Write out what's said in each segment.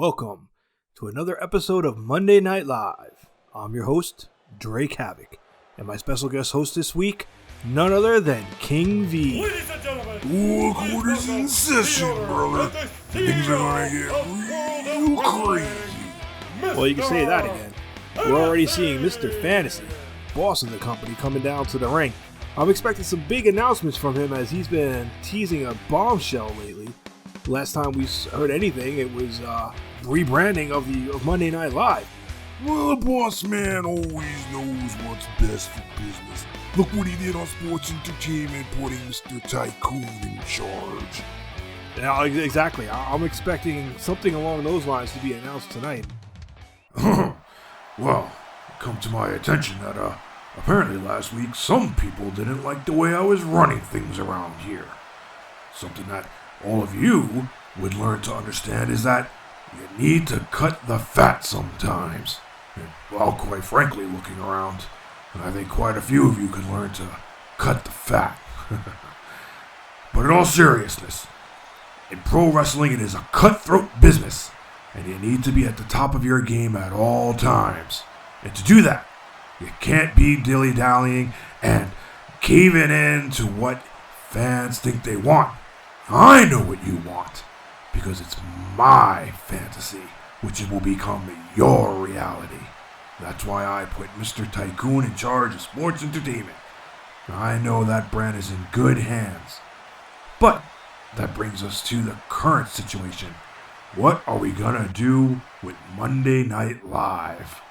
welcome to another episode of Monday Night Live. I'm your host, Drake Havoc, and my special guest host this week, none other than King V. Ladies and gentlemen, look what is in session, brother. Things are gonna get real crazy. Well, you can say that again. We're already seeing Mr. Fantasy, boss of the company, coming down to the ring. I'm expecting some big announcements from him as he's been teasing a bombshell lately. Last time we heard anything, it was rebranding of Monday Night Live. Well, the boss man always knows what's best for business. Look what he did on Sports Entertainment, putting Mr. Tycoon in charge. Yeah, exactly. I'm expecting something along those lines to be announced tonight. Well, it come to my attention that apparently last week some people didn't like the way I was running things around here. Something that all of you would learn to understand is that you need to cut the fat sometimes. And, well, quite frankly, looking around, I think quite a few of you could learn to cut the fat. But in all seriousness, in pro wrestling it is a cutthroat business, and you need to be at the top of your game at all times. And to do that, you can't be dilly-dallying and caving in to what fans think they want. I know what you want, because it's my fantasy, which will become your reality. That's why I put Mr. Tycoon in charge of Sports Entertainment. I know that brand is in good hands. But that brings us to the current situation. What are we gonna do with Monday Night Live?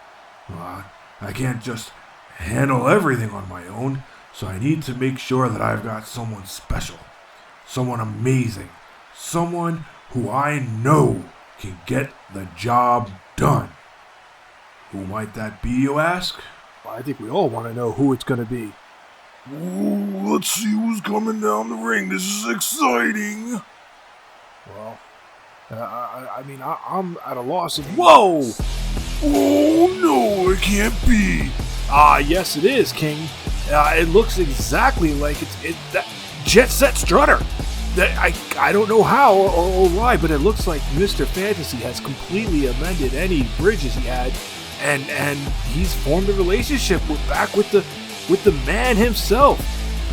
I can't just handle everything on my own, so I need to make sure that I've got someone special, someone amazing, someone who I know can get the job done. Who might that be, you ask? Well, I think we all want to know who it's going to be. Ooh, let's see who's coming down the ring. This is exciting. Well, I'm at a loss of... Whoa! Oh, no, it can't be. Yes, it is, King. It looks exactly like it's that Jet Set Strutter. I don't know how or why, but it looks like Mr. Fantasy has completely amended any bridges he had, and he's formed a relationship with the man himself.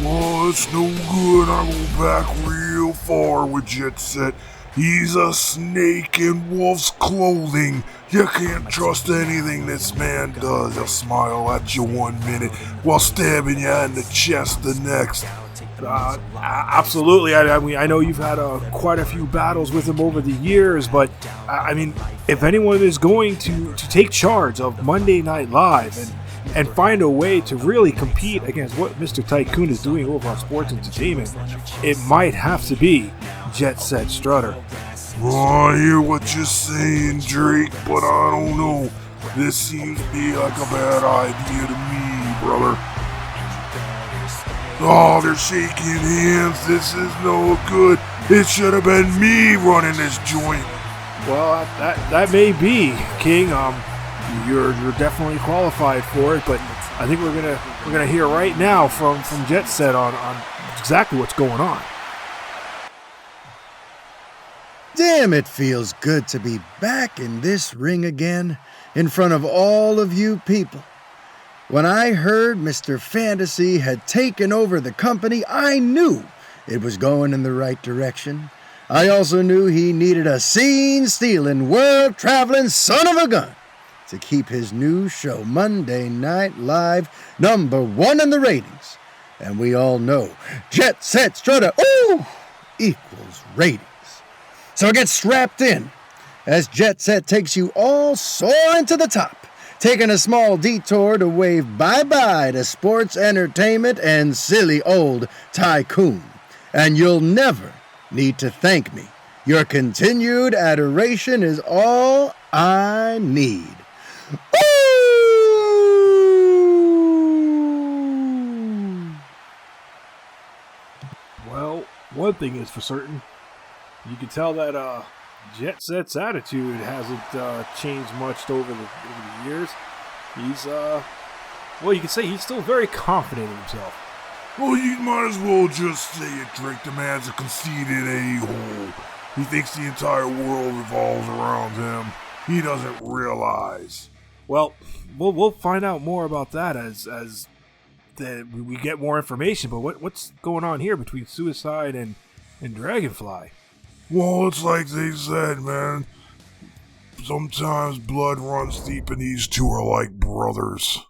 Oh, it's no good. I go back real far with Jet Set. He's a snake in wolf's clothing. You can't trust anything this man does. He'll smile at you 1 minute while stabbing you in the chest the next. Absolutely. I know you've had quite a few battles with him over the years, but if anyone is going to take charge of Monday Night Live and find a way to really compete against what Mr. Tycoon is doing over on Sports Entertainment, it might have to be Jet Set Strutter. Oh, I hear what you're saying, Drake, but I don't know. This seems to be like a bad idea to me, brother. Oh, they're shaking hands. This is no good. It should have been me running this joint. Well, that may be, King. You're definitely qualified for it, but I think we're gonna hear right now from Jet Set on exactly what's going on. Damn, it feels good to be back in this ring again, in front of all of you people. When I heard Mr. Fantasy had taken over the company, I knew it was going in the right direction. I also knew he needed a scene-stealing, world-traveling son of a gun to keep his new show, Monday Night Live, #1 in the ratings. And we all know Jet Set Strutter, equals ratings. So get strapped in as Jet Set takes you all soaring to the top, taking a small detour to wave bye-bye to Sports Entertainment and silly old Tycoon. And you'll never need to thank me. Your continued adoration is all I need. Well, one thing is for certain. You can tell that Jet Set's attitude hasn't changed much over the years. He's, you can say he's still very confident in himself. Well, you might as well just say it, Drake. The man's a conceited a-hole. He thinks the entire world revolves around him. He doesn't realize. Well, we'll find out more about that as we get more information. But what's going on here between Suicide and Dragonfly? Well, it's like they said, man. Sometimes blood runs deep, and these two are like brothers.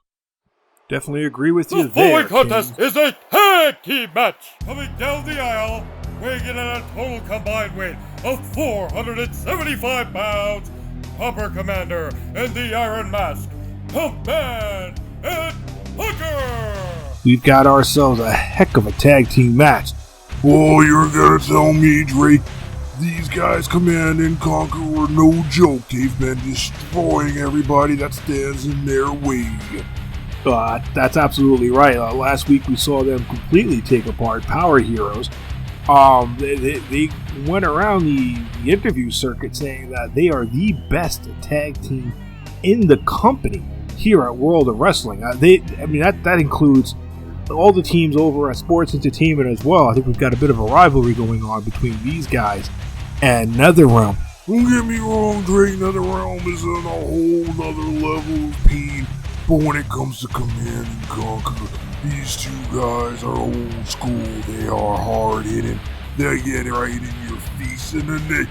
Definitely agree with you the there, following contest King. is a tag team match. Coming down the aisle, weighing in at a total combined weight of 475 pounds, Copper Commander and the Iron Mask, Command and Hooker! We've got ourselves a heck of a tag team match. Oh, you're gonna tell me, Drake, these guys, Command and Conquer, were no joke. They've been destroying everybody that stands in their way. That's absolutely right. Last week we saw them completely take apart Power Heroes. They went around the interview circuit saying that they are the best tag team in the company here at World of Wrestling. That includes all the teams over at Sports Entertainment as well. I think we've got a bit of a rivalry going on between these guys and NetherRealm. Don't get me wrong, Drake, NetherRealm is on a whole nother level of pain. But when it comes to Command and Conquer, these two guys are old school. They are hard-hitting. They get right in your face and then they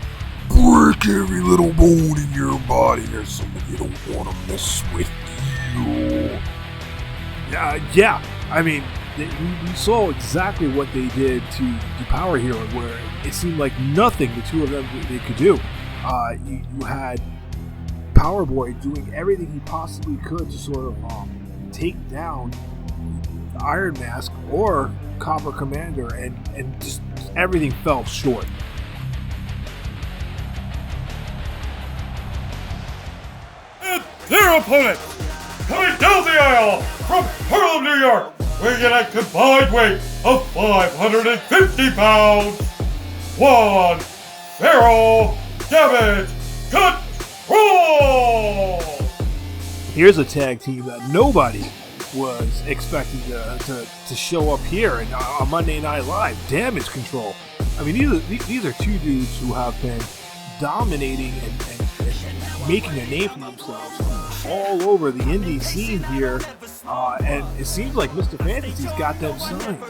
break every little bone in your body. There's someone you don't want to mess with you. Yeah. I mean, we saw exactly what they did to the Power Hero, where it seemed like nothing the two of them they could do. You had Power Boy doing everything he possibly could to sort of take down Iron Mask or Copper Commander, and just everything fell short. And their opponent, coming down the aisle from Harlem, New York, weighing in at combined weight of 550 pounds, one Feral Damage Control! Here's a tag team that nobody was expecting to show up here on Monday Night Live. Damage Control. I mean, these are two dudes who have been dominating and making a name for themselves all over the indie scene here, and it seems like Mr. Fantasy's got them signed.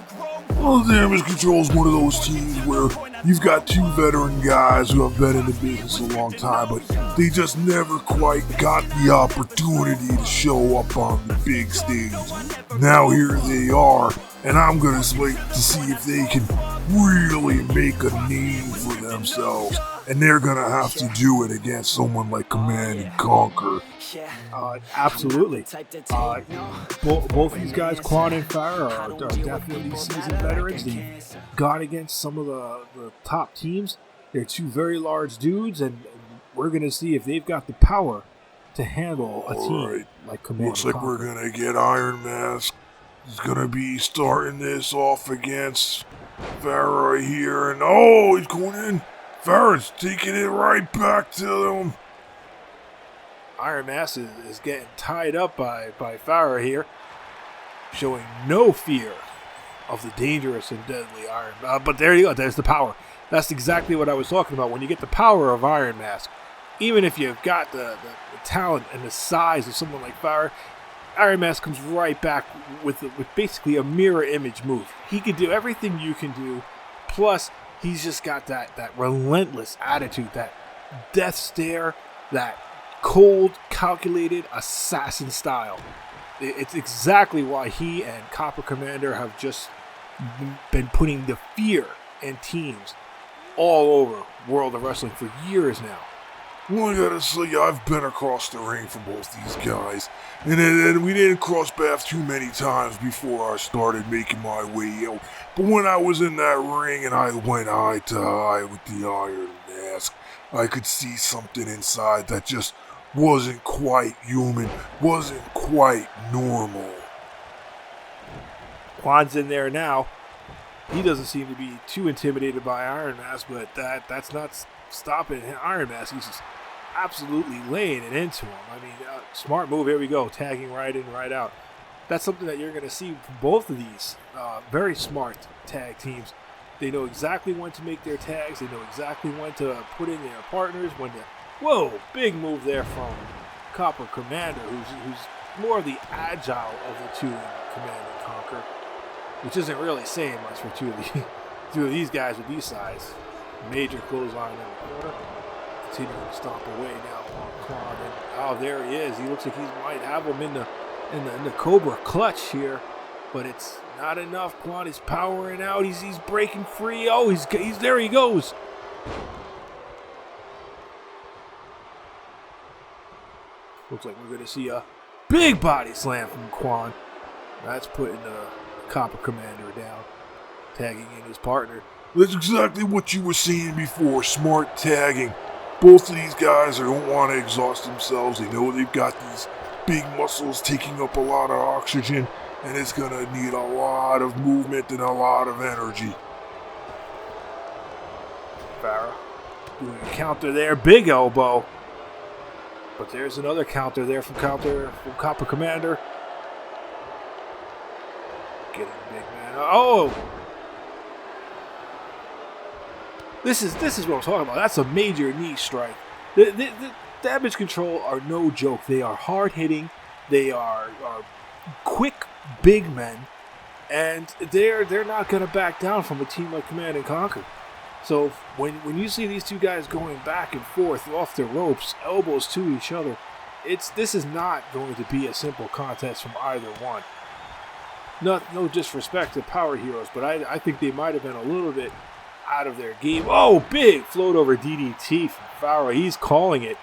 Well, Damage Control is one of those teams where you've got two veteran guys who have been in the business a long time, but they just never quite got the opportunity to show up on the big stage. Now here they are, and I'm going to wait to see if they can really make a name for themselves, and they're going to have to do it against someone like Command and Conquer. Absolutely. Both these guys, Quan and Farah, are definitely seasoned veterans. They got against some of the top teams. They're two very large dudes, and we're going to see if they've got the power to handle a team like Command. Looks like we're going to get Iron Mask. He's going to be starting this off against Farah here, and he's going in. Farah's taking it right back to them. Iron Mask is getting tied up by Farah here, showing no fear of the dangerous and deadly Iron Mask. But there you go, there's the power. That's exactly what I was talking about. When you get the power of Iron Mask, even if you've got the talent and the size of someone like Farah, Iron Mask comes right back with basically a mirror image move. He can do everything you can do, plus he's just got that relentless attitude, that death stare, that cold, calculated assassin style. It's exactly why he and Copper Commander have just been putting the fear in teams all over World of Wrestling for years now. Well, I gotta say, I've been across the ring for both these guys, and we didn't cross paths too many times before I started making my way out. But when I was in that ring and I went eye to eye with the Iron Mask, I could see something inside that just wasn't quite human, wasn't quite normal. Quan's in there now. He doesn't seem to be too intimidated by Iron Mask, but that's not stopping Iron Mask. He's just absolutely laying it into him. I mean, smart move. Here we go, tagging right in, right out. That's something that you're going to see from both of these very smart tag teams. They know exactly when to make their tags. They know exactly when to put in their partners. Whoa, big move there from Copper Commander, who's more the agile of the two in Command and Conquer, which isn't really saying much for two of these guys with these size. Major clothesline in the corner. Continuing to stomp away now on Quan. And there he is. He looks like he might have him in the Cobra clutch here, but it's not enough. Quan is powering out. He's breaking free. Oh, he's there. He goes. Looks like we're going to see a big body slam from Quan. That's putting the Copper Commander down, tagging in his partner. That's exactly what you were saying before. Smart tagging. Both of these guys don't want to exhaust themselves. They know they've got these big muscles taking up a lot of oxygen, and it's going to need a lot of movement and a lot of energy. Farah doing a counter there. Big elbow. But there's another counter there from Copper Commander. Getting the big man. Oh! This is what I'm talking about. That's a major knee strike. The Damage Control are no joke. They are hard hitting. They are quick, big men, and they're not going to back down from a team like Command and Conquer. So when you see these two guys going back and forth off the ropes, elbows to each other, this is not going to be a simple contest from either one. No disrespect to Power Heroes, but I think they might have been a little bit out of their game. Oh, big float over DDT from Farah. He's calling it.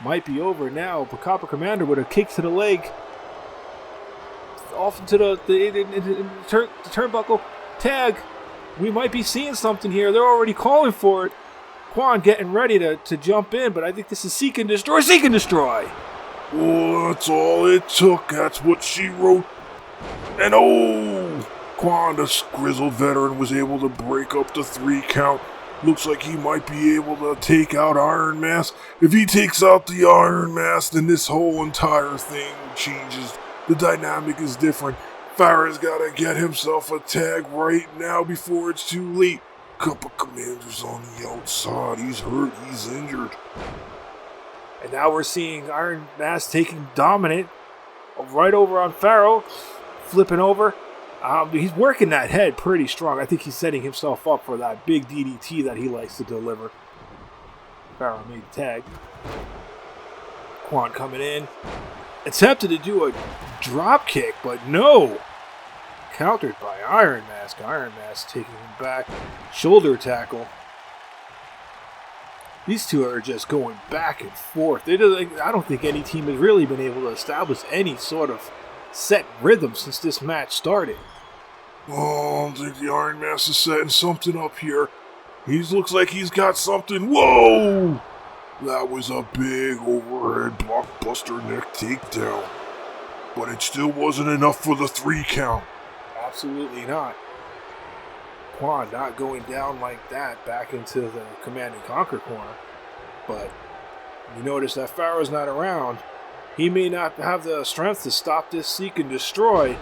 Might be over now, but Copper Commander with a kick to the leg. Off into the turnbuckle. Tag. We might be seeing something here. They're already calling for it. Quan getting ready to jump in, but I think this is Seek and Destroy. Seek and Destroy. Oh, that's all it took. That's what she wrote. And Quan, the grizzled veteran, was able to break up the 3 count. Looks like he might be able to take out Iron Mask. If he takes out the Iron Mask, then this whole entire thing changes. The dynamic is different. Farah's got to get himself a tag right now before it's too late. Copper Commander's on the outside. He's hurt. He's injured. And now we're seeing Iron Mask taking dominant right over on Farah. Flipping over. He's working that head pretty strong. I think he's setting himself up for that big DDT that he likes to deliver. Farah made the tag. Quan coming in. Attempted to do a drop kick, but no. Countered by Iron Mask. Iron Mask taking him back. Shoulder tackle. These two are just going back and forth. I don't think any team has really been able to establish any sort of set rhythm since this match started. Oh, I think the Iron Mask is setting something up here. He looks like he's got something. Whoa! That was a big overhead blockbuster neck takedown. But it still wasn't enough for the 3 count. Absolutely not. Quan not going down like that back into the Command and Conquer corner. But you notice that Farah's not around. He may not have the strength to stop this Seek and Destroy.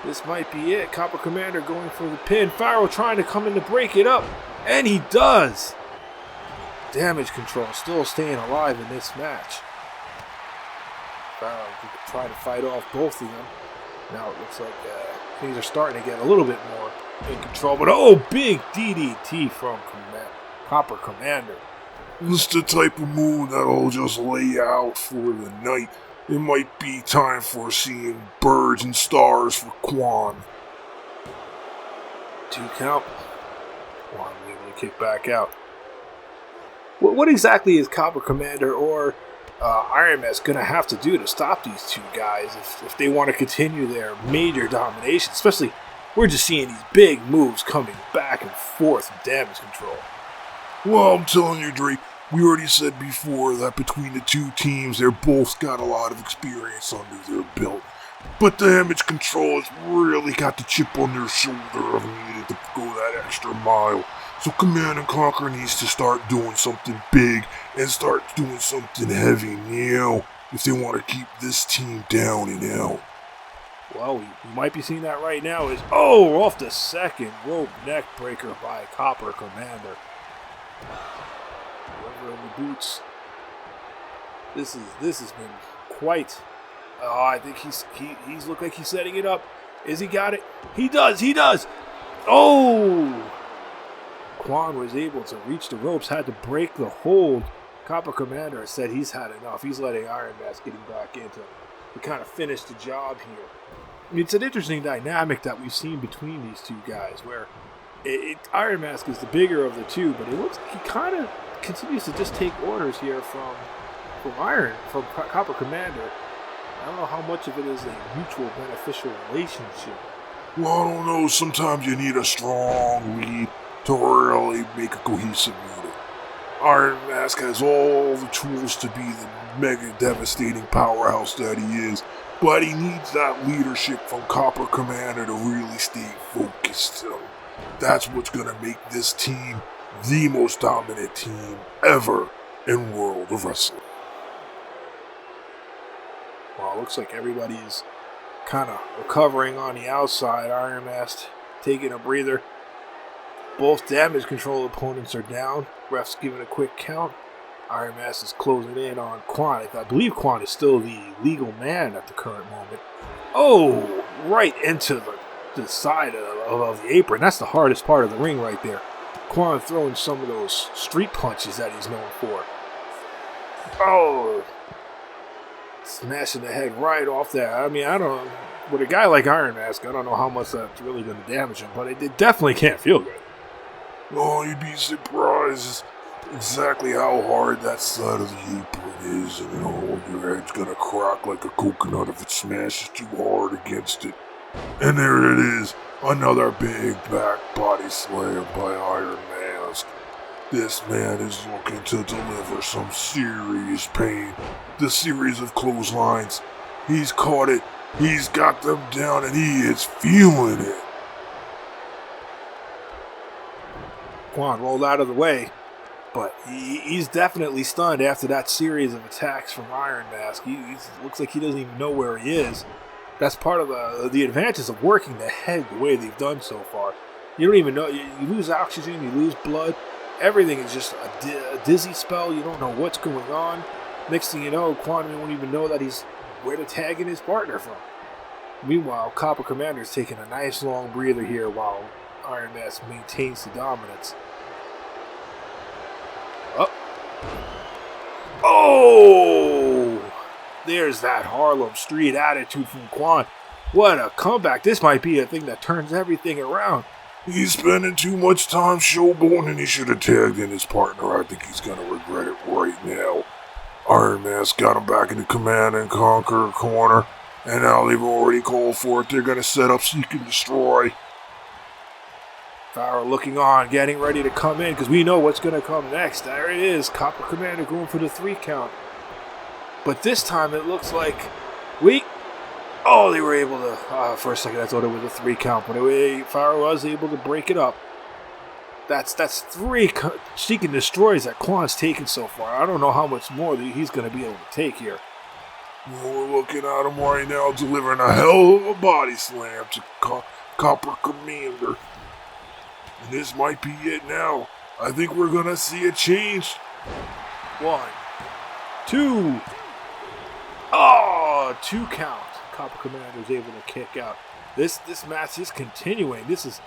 This might be it. Copper Commander going for the pin. Farah trying to come in to break it up. And he does. Damage Control still staying alive in this match. Farah trying to fight off both of them. Now it looks like things are starting to get a little bit more in control. But big DDT from Copper Commander. This is the type of move that'll just lay out for the night. It might be time for seeing birds and stars for Quan. 2 count. Quan able to kick back out. What exactly is Copper Commander or Iron Mask going to have to do to stop these two guys if they want to continue their major domination? Especially, we're just seeing these big moves coming back and forth in Damage Control. Well, I'm telling you, Drake, we already said before that between the two teams, they're both got a lot of experience under their belt. But Damage Control has really got the chip on their shoulder of needing to go that extra mile. So Command and Conquer needs to start doing something big and start doing something heavy now if they want to keep this team down and out. Well, we might be seeing that right now. Off the second rope neck breaker by Copper Commander. Whoever in the boots. This has been quite. I think he's looked like he's setting it up. Is he got it? He does. Oh! Quan was able to reach the ropes, had to break the hold. Copper Commander said he's had enough. He's letting Iron Mask getting back in to kind of finish the job here. I mean, it's an interesting dynamic that we've seen between these two guys, where Iron Mask is the bigger of the two, but it looks like he kind of continues to just take orders here from Copper Commander. I don't know how much of it is a mutual beneficial relationship. Well, I don't know. Sometimes you need a strong lead to really make a cohesive unit. Iron Mask has all the tools to be the mega devastating powerhouse that he is, but he needs that leadership from Copper Commander to really stay focused. That's what's going to make this team the most dominant team ever in World of Wrestling. Well, it looks like everybody's kind of recovering on the outside. Iron Mask taking a breather. Both damage control opponents are down. Ref's giving a quick count. Iron Mask is closing in on Quan. I believe Quan is still the legal man at the current moment. Oh, right into the side of the apron. That's the hardest part of the ring right there. Quan throwing some of those street punches that he's known for. Oh, smashing the head right off there. I mean, with a guy like Iron Mask, I don't know how much that's really going to damage him, but it definitely can't feel good. Oh, you'd be surprised exactly how hard that side of the apron is, and your head's gonna crack like a coconut if it smashes too hard against it. And there it is, another big back body slam by Iron Mask. This man is looking to deliver some serious pain. The series of clotheslines, he's caught it, he's got them down, and he is feeling it. Quan rolled out of the way, but he's definitely stunned after that series of attacks from Iron Mask. He looks like he doesn't even know where he is. That's part of the advantage of working the head the way they've done so far. You don't even know. You lose oxygen, you lose blood. Everything is just a dizzy spell. You don't know what's going on. Next thing you know, Quan won't even know that he's where to tag in his partner from. Meanwhile, Copper Commander's taking a nice long breather here while Iron Mask maintains the dominance. Oh! There's that Harlem Street attitude from Quan. What a comeback. This might be a thing that turns everything around. He's spending too much time showboating, and he should have tagged in his partner. I think he's going to regret it right now. Iron Mask got him back in the Command and Conquer corner, and now they've already called for it. They're going to set up Seek and Destroy. Farrell looking on, getting ready to come in, because we know what's going to come next. There it is, Copper Commander going for the 3 count. But this time it looks like they were able to, for a second I thought it was a 3 count, but Farrell was able to break it up. That's 3 Seek and Destroys that Quan's taken so far. I don't know how much more he's going to be able to take here. We're looking at him right now delivering a hell of a body slam to Copper Commander. And this might be it now. I think we're going to see a change. 1, 2. Oh, 2 count. Copper Commander is able to kick out. This match is continuing. This is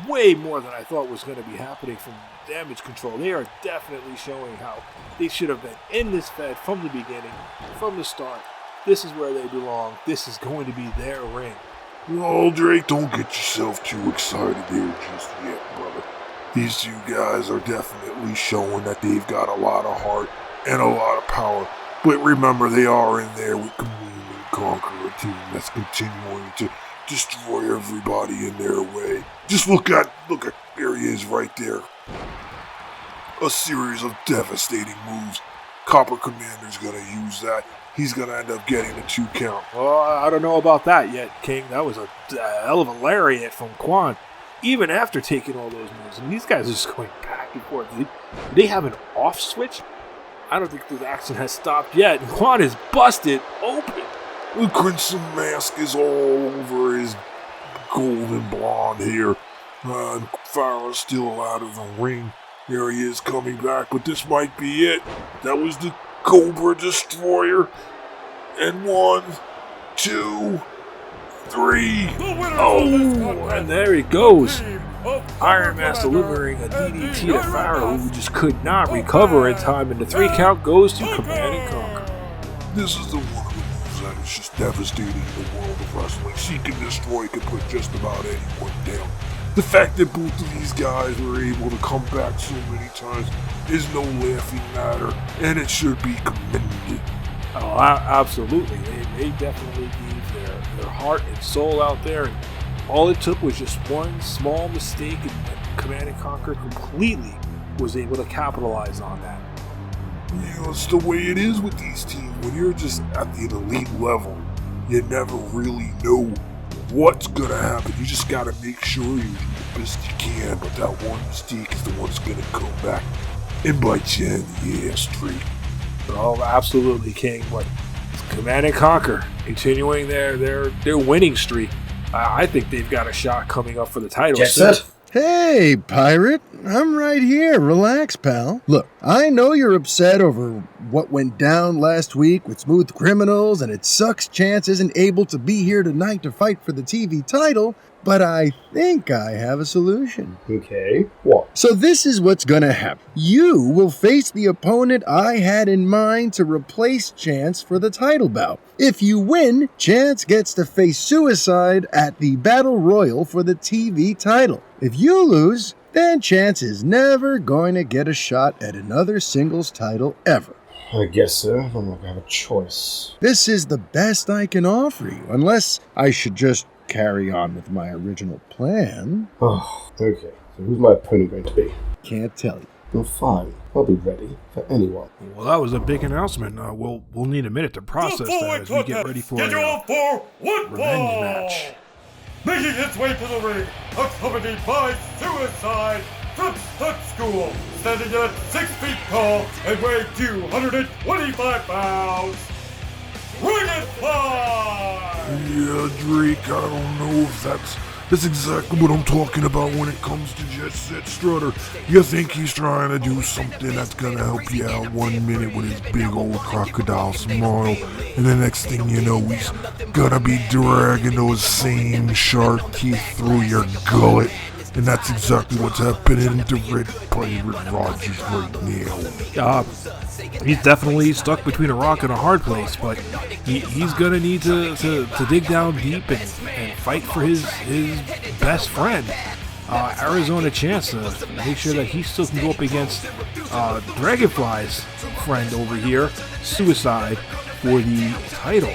way more than I thought was going to be happening from Damage Control. They are definitely showing how they should have been in this Fed from the beginning, from the start. This is where they belong. This is going to be their ring. No, Drake, don't get yourself too excited there just yet, brother. These 2 guys are definitely showing that they've got a lot of heart and a lot of power. But remember, they are in there with Command and Conquer, a team that's continuing to destroy everybody in their way. Just look at there he is right there. A series of devastating moves. Copper Commander's gonna use that. He's going to end up getting a 2 count. Well, I don't know about that yet, King. That was a hell of a lariat from Quan. Even after taking all those moves. I mean, these guys are just going back and forth. Do they have an off switch? I don't think the action has stopped yet. And Quan is busted open. The crimson mask is all over his golden blonde hair. And Pharaoh's still out of the ring. There he is coming back, but this might be it. That was the Cobra Destroyer. And 1, 2, 3. Oh, and there he goes. Iron Mask delivering a DDT to Pharaoh, who just could not recover in time, and the 3 count goes to Command and Conquer. This is the one of the moves that is just devastating in the world of wrestling. Seek and Destroy can put just about anyone down. The fact that both of these guys were able to come back so many times is no laughing matter, and it should be commended. Oh, absolutely. They definitely gave their heart and soul out there, and all it took was just one small mistake, and Command and Conquer completely was able to capitalize on that. It's the way it is with these teams. When you're just at the elite level, you never really know what's gonna happen. You just gotta make sure you do the best you can, but that one mistake is the one that's gonna come back and bite you in the ass streak. Oh, absolutely, King. But Command and Conquer continuing their winning streak. I think they've got a shot coming up for the title. Jet Set? Hey, Pirate. I'm right here. Relax, pal. Look, I know you're upset over what went down last week with Smooth Criminals, and it sucks Chance isn't able to be here tonight to fight for the TV title, but I think I have a solution. Okay, what? So this is what's gonna happen. You will face the opponent I had in mind to replace Chance for the title bout. If you win, Chance gets to face Suicide at the Battle Royal for the TV title. If you lose, then Chance is never going to get a shot at another singles title ever. I guess so. I'm not gonna have a choice. This is the best I can offer you, unless I should just carry on with my original plan. Oh, okay. So who's my opponent going to be? Can't tell you. Well, fine. I'll be ready for anyone. Well, that was a big announcement. We'll need a minute to process that as we get ready for for one revenge match. Making its way to the ring, accompanied by Suicide from Stunt School, standing at 6 feet tall and weighing 225 pounds. Dragonfly! Yeah, Drake, I don't know if that's exactly what I'm talking about when it comes to Jet Set Strutter. You think he's trying to do something that's gonna help you out 1 minute with his big old crocodile smile, and the next thing you know, he's gonna be dragging those same shark teeth through your gullet. And that's exactly what's happening to Red Pirate Rogers right now. He's definitely stuck between a rock and a hard place, but he's going to need to dig down deep and fight for his best friend, Arizona Chance, to make sure that he still can go up against Dragonfly's friend over here, Suicide, for the title.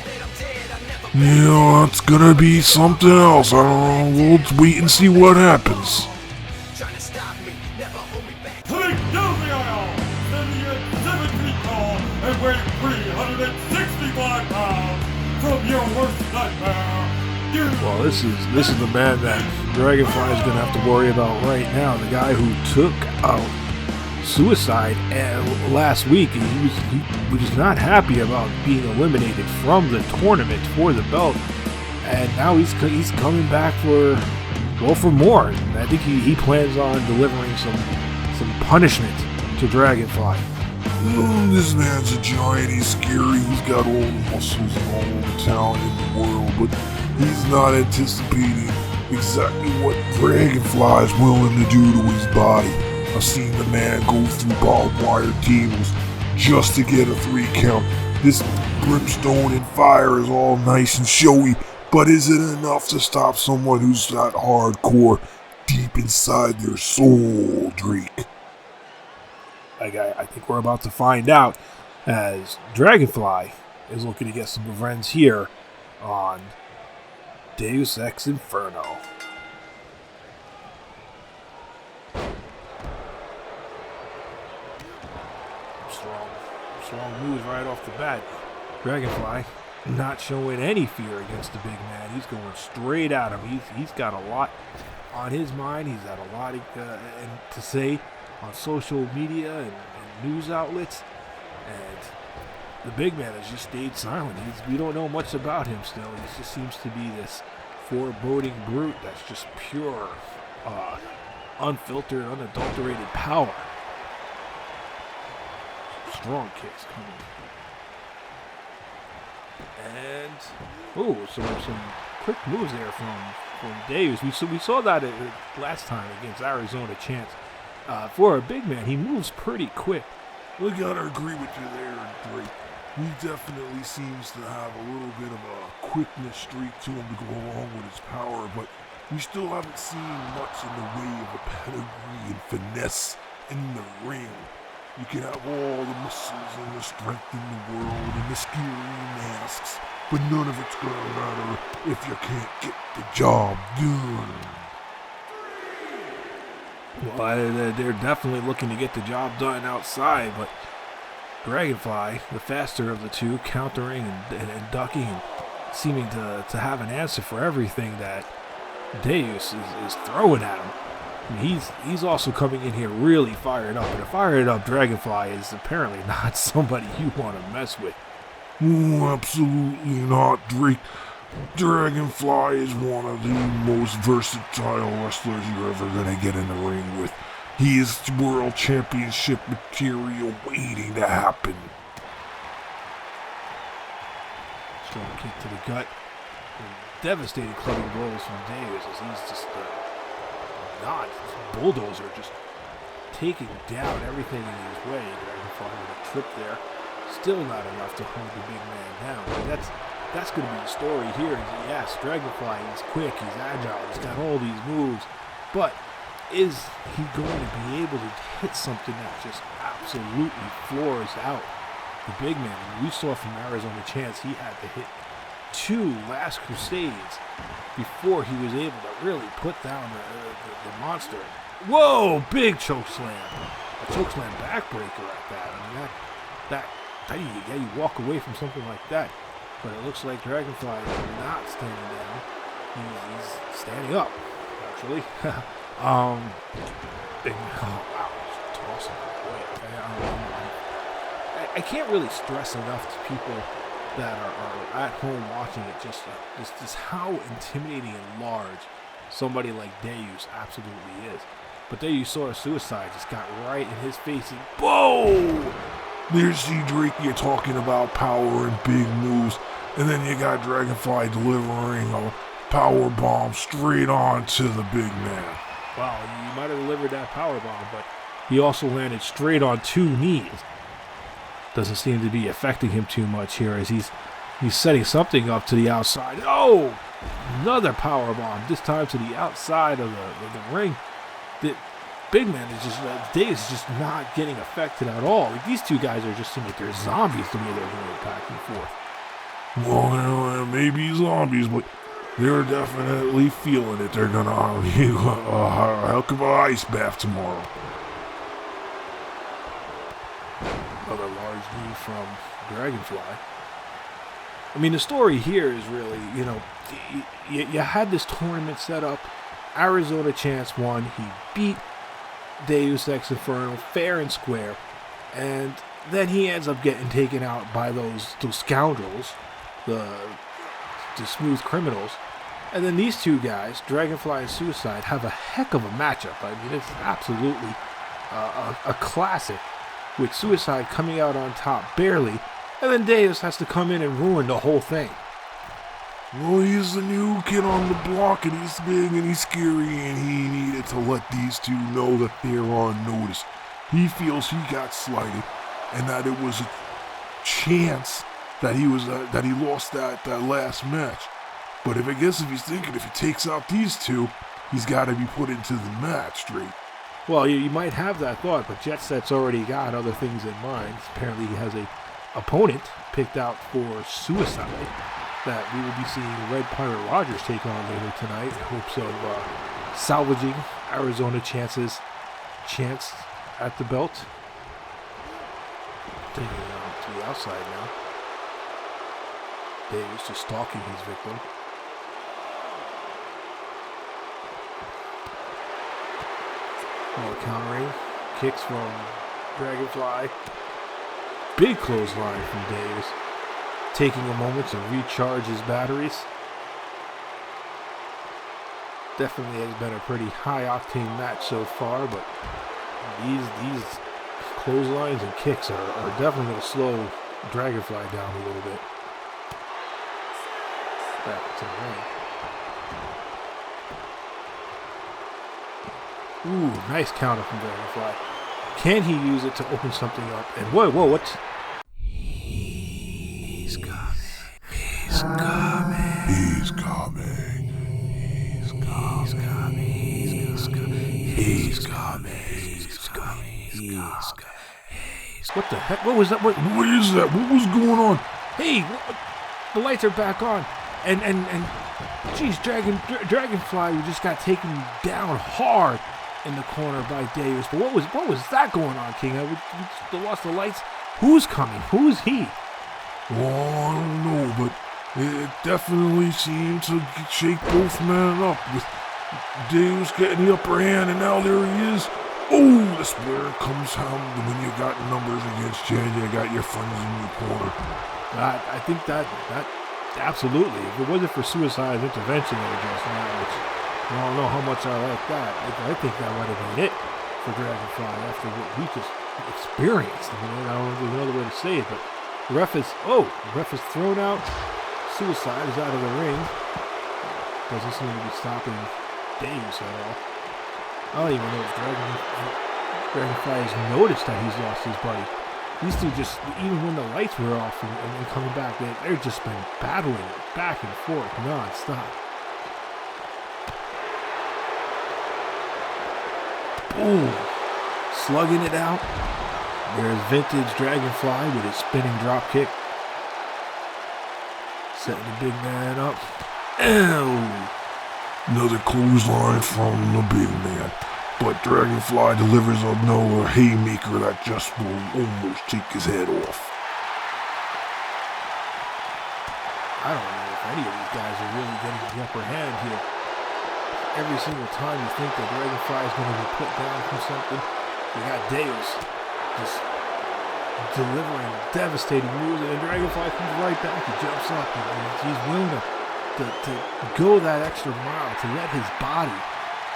Yeah, it's gonna be something else. I don't know. We'll wait and see what happens. Coming down the aisle, standing at 7 feet tall and weighing 365 pounds, from your worst nightmare. Well, this is the man that Dragonfly is going to have to worry about right now. The guy who took out Suicide last week. He was not happy about being eliminated from the tournament for the belt, and now he's coming back for more. And I think he plans on delivering some punishment to Dragonfly. This man's a giant. He's scary. He's got all the muscles and all the talent in the world, but he's not anticipating exactly what Dragonfly is willing to do to his body. I've seen the man go through barbed wire tables just to get a 3 count. This brimstone and fire is all nice and showy, but is it enough to stop someone who's that hardcore deep inside their soul, Drake? I think we're about to find out, as Dragonfly is looking to get some revenge here on Deus Ex Inferno. Strong moves right off the bat. Dragonfly not showing any fear against the big man. He's going straight at him. He's got a lot on his mind. He's got a lot to say on social media and news outlets. And the big man has just stayed silent. We don't know much about him still. He just seems to be this foreboding brute that's just pure, unfiltered, unadulterated power. Strong kicks coming. And some quick moves there from Davis. We saw that last time against Arizona Chance. For a big man, he moves pretty quick. I gotta agree with you there, Drake. He definitely seems to have a little bit of a quickness streak to him to go along with his power, but we still haven't seen much in the way of a pedigree and finesse in the ring. You can have all the muscles and the strength in the world and the scary masks, but none of it's gonna matter if you can't get the job done. Well, they're definitely looking to get the job done outside, but Dragonfly, the faster of the two, countering and ducking and seeming to have an answer for everything that Deus is throwing at him. I mean, he's also coming in here really fired up, and a fired up Dragonfly is apparently not somebody you want to mess with. Oh, absolutely not, Drake. Dragonfly is one of the most versatile wrestlers you're ever gonna get in the ring with. He is world championship material waiting to happen. Strong kick to the gut. Devastating clubbing blows from Davis as he's just bulldozer, just taking down everything in his way. Dragonfly with a trip there. Still not enough to hold the big man down. But that's going to be the story here. Yes, Dragonfly, he's quick, he's agile, he's got all these moves, but is he going to be able to hit something that just absolutely floors out the big man? And we saw from Arizona Chance he had to hit 2 Last Crusades before he was able to really put down the monster. Whoa, big choke slam. A choke slam backbreaker at that. I mean, you walk away from something like that. But it looks like Dragonfly is not standing down. He's standing up, actually. Wow, just tossing it away. I can't really stress enough to people that are at home watching it just how intimidating and large somebody like Deus absolutely is. But there you saw a suicide just got right in his face and boom! There's C. Drake, you're talking about power and big moves, and then you got Dragonfly delivering a power bomb straight on to the big man. Wow, you might have delivered that power bomb, but he also landed straight on 2 knees. Doesn't seem to be affecting him too much here as he's setting something up to the outside. Oh, another power bomb, this time to the outside of the ring. The big man is just, Davis is just not getting affected at all. Like, these two guys are just seem like they're zombies the way they're going back and forth. Well, maybe zombies, but they're definitely feeling it. They're gonna have a heck of an ice bath tomorrow. Another large knee from Dragonfly. I mean, the story here is really, you had this tournament set up. Arizona Chance won. He beat Deus Ex Inferno fair and square. And then he ends up getting taken out by those scoundrels, the smooth criminals. And then these two guys, Dragonfly and Suicide, have a heck of a matchup. I mean, it's absolutely a classic, with Suicide coming out on top barely, and then Deus has to come in and ruin the whole thing. Well, he's the new kid on the block, and he's big and he's scary, and he needed to let these two know that they're on notice. He feels he got slighted, and that it was a chance that he lost that last match. But if he's thinking if he takes out these two, he's got to be put into the match straight. Well, you might have that thought, but Jet Set's already got other things in mind. Apparently he has a opponent picked out for Suicide that we will be seeing Red Pirate Rogers take on later tonight in hopes of salvaging Arizona Chance's chance at the belt. Taking it on to the outside now. Davis just stalking his victim. More countering. Kicks from Dragonfly. big clothesline from Davis, taking a moment to recharge his batteries. Definitely has been a pretty high-octane match so far, but these clotheslines and kicks are definitely going to slow Dragonfly down a little bit. Back to the ring. Ooh, nice counter from Dragonfly. Can he use it to open something up? And whoa, what's... He's coming. He's coming. He's coming. He's coming. He's coming. He's coming. He's coming. He's coming. He's coming. What the heck? What was that? What is that? What was going on? Hey, the lights are back on. And geez, Dragonfly just got taken down hard in the corner by Davis. But what was that going on, King? We lost the lights. Who's coming? Who's he? Well, I don't know, but it definitely seemed to shake both men up, with Davis getting the upper hand, and now there he is. Oh, that's where it comes home when you got numbers against you and you got your friends in your corner. I think that absolutely. If it wasn't for Suicide's intervention there just now, which I don't know how much I like that. I think that might have been it for Dragonfly after what we just experienced. I mean, I don't know if there's another way to say it, but the ref is thrown out. Suicide is out of the ring. Doesn't seem to be stopping Davis at all. I don't even know if Dragonfly has noticed that he's lost his buddy. These two just, even when the lights were off and coming back, they've just been battling back and forth non-stop. Boom! Slugging it out. There's vintage Dragonfly with his spinning drop kick. Setting the big man up. Ow! Another clothesline from the big man. But Dragonfly delivers another haymaker that just will almost take his head off. I don't know if any of these guys are really getting the upper hand here. Every single time you think that Dragonfly is going to be put down from something, you got Deus just delivering devastating moves, and Dragonfly comes right back. He jumps up, and he's willing to go that extra mile, to let his body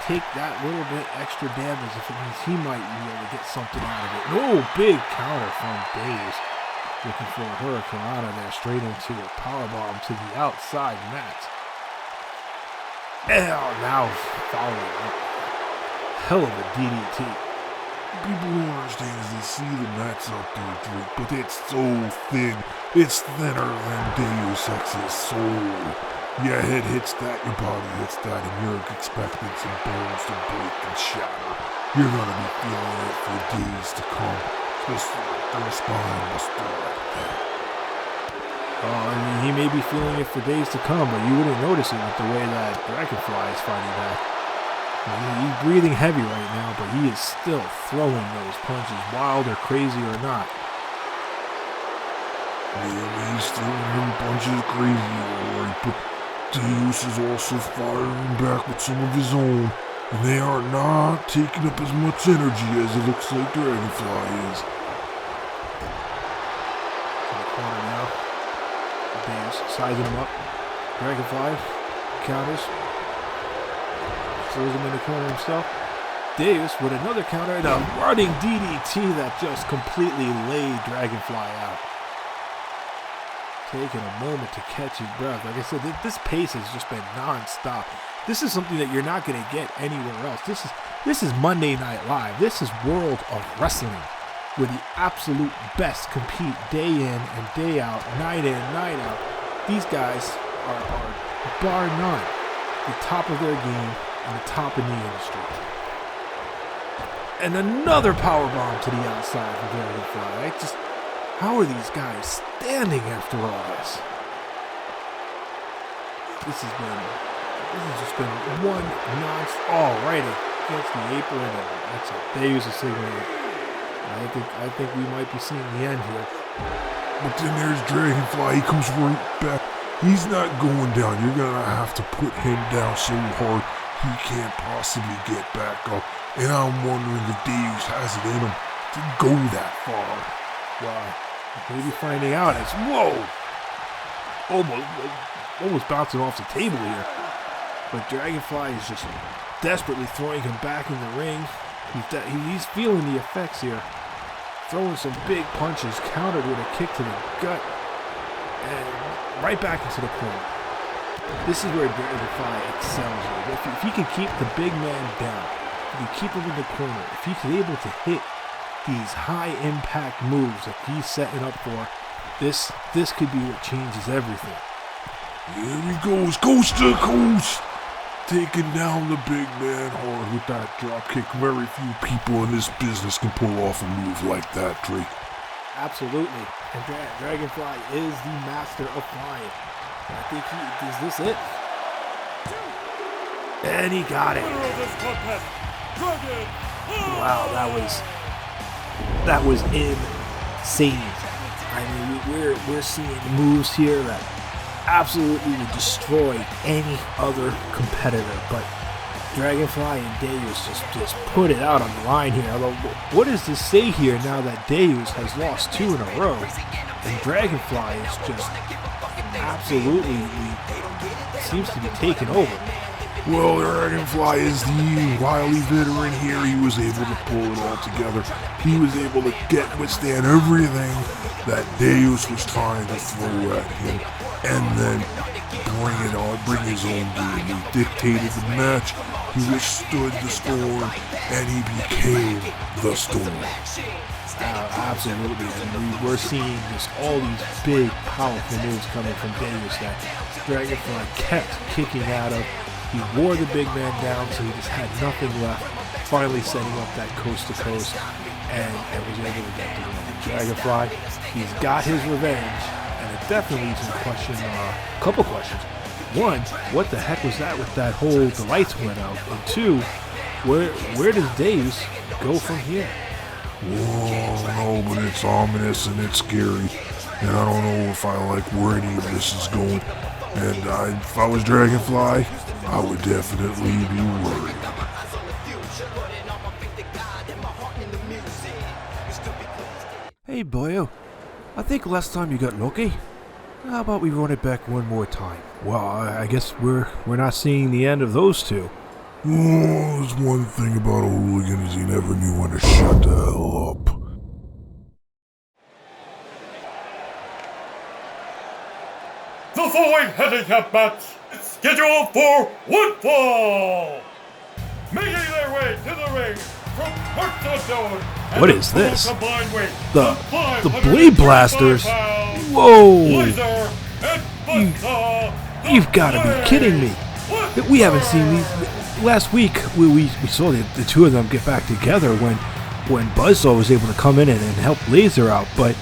take that little bit extra damage if it means he might be able to get something out of it. No, big counter from Davis. Looking for a Hurricane there, straight into a powerbomb to the outside mat. And now following up. Hell of a DDT. People don't understand is they see the mats out there, Drake, but it's so thin. It's thinner than Deus Ex's soul. Your head hits that, your body hits that, and you're expecting some bones to break and shatter. You're gonna be feeling it for days to come. Just the spine buster like that. I mean, he may be feeling it for days to come, but you wouldn't notice it with the way that Dragonfly is fighting back. I mean, he's breathing heavy right now, but he is still throwing those punches, wild or crazy or not. Yeah, he's throwing them punches crazy, alright, but Deus is also firing back with some of his own, and they are not taking up as much energy as it looks like Dragonfly is. In the corner now. Deus sizing him up. Dragonfly counters. Throws him in the corner himself. Deus with another counter and a running DDT that just completely laid Dragonfly out. Taking a moment to catch his breath. Like I said, this pace has just been non-stop. This is something that you're not going to get anywhere else. This is Monday Night Live. This is World of Wrestling, where the absolute best compete day in and day out, night in, night out. These guys are bar none, the top of their game and the top in the industry. And another powerbomb to the outside for Dragonfly. How are these guys standing after all this? This has just been one non-stop. Right against the apron, and that's a Deus is signaling. I think we might be seeing the end here. But then there's Dragonfly. He comes right back. He's not going down. You're gonna have to put him down so hard he can't possibly get back up. And I'm wondering if Deus has it in him to go that far. Why? Maybe finding out as, whoa! Almost bouncing off the table here. But Dragonfly is just desperately throwing him back in the ring. He's feeling the effects here. Throwing some big punches, countered with a kick to the gut. And right back into the corner. This is where Dragonfly excels. If he can keep the big man down, if he can keep him in the corner, if he's able to hit these high impact moves that he's setting up for, this could be what changes everything. Here he goes, coast to coast, taking down the big man hard with that drop kick. Very few people in this business can pull off a move like that, Drake. Absolutely. And Dragonfly is the master of flying. I think is this it? And he got it. Wow, that was insane. I mean, we're seeing moves here that absolutely would destroy any other competitor, but Dragonfly and Deus just put it out on the line here. Although, what does this say here now that Deus has lost 2 in a row, and Dragonfly is just absolutely seems to be taking over? Well, Dragonfly is the wily veteran here. He was able to pull it all together. He was able to withstand everything that Deus was trying to throw at him, and then bring his own game. He dictated the match, he withstood the storm, and he became the storm. Absolutely. And we're seeing just all these big, powerful moves coming from Deus that Dragonfly kept kicking out of. He wore the big man down, so he just had nothing left. Finally setting up that coast to coast, and was able to get the win. Dragonfly, he's got his revenge, and it definitely leaves in question a couple questions. One, what the heck was that with that whole the lights went out? And two, where does Deus go from here? Whoa, no, but it's ominous and it's scary, and I don't know if I like where any of this is going. And if I was Dragonfly, I would definitely be worried. Hey, boyo, I think last time you got lucky. How about we run it back one more time? Well, I guess we're not seeing the end of those two. Oh, there's one thing about a hooligan is he never knew when to shut the hell up. The following handicap match is scheduled for one fall. Making their way to the ring from parts unknown. What is this? The Blade Blasters? Whoa! You've got to be kidding me. We haven't seen these. Last week, we saw the two of them get back together when Buzzsaw was able to come in and help Laser out, but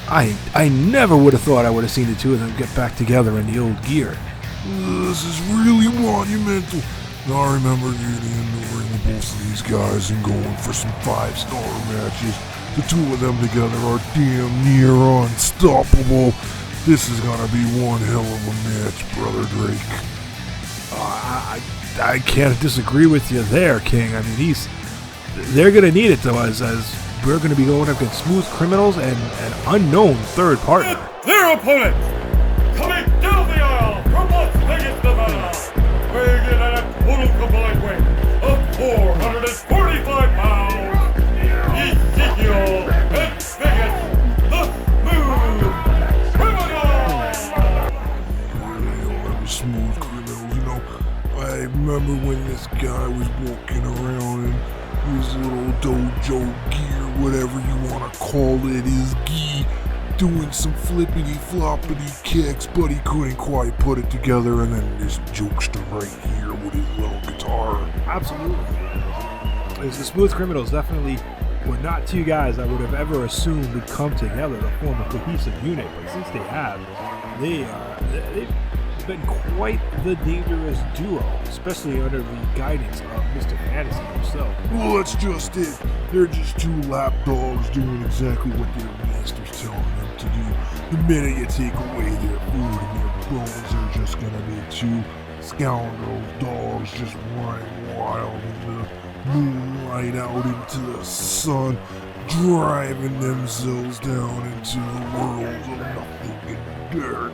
I never would have thought I would have seen the two of them get back together in the old gear. This is really monumental. I remember getting in the ring with both of these guys and going for some 5-star matches. The two of them together are damn near unstoppable. This is gonna be one hell of a match, Brother Drake. I can't disagree with you there, King. I mean, they're gonna need it though, as we're gonna be going up against Smooth Criminals and an unknown third partner. Their opponent, coming down the aisle from Las Vegas, Nevada, weighing in at a total combined weight of 445 pounds, Ezekiel and Vegas, the Smooth Criminals. Smooth Criminals, you know, I remember when this guy was walking around in his little dojo gear, whatever you want to call it, his gi, doing some flippity floppity kicks, but he couldn't quite put it together, and then this jokester right here with his little guitar. Absolutely. The Smooth Criminals definitely were not two guys I would have ever assumed would come together to form a cohesive unit, but since they have, they've been quite the dangerous duo, especially under the guidance of Mr. Fantasy himself. Well, that's just it. They're just two lapdogs doing exactly what their master's telling them to do. The minute you take away their food and their bones, they're just gonna be two scoundrel dogs just running wild in the moonlight out into the sun. driving themselves down into the world of nothing and dirt.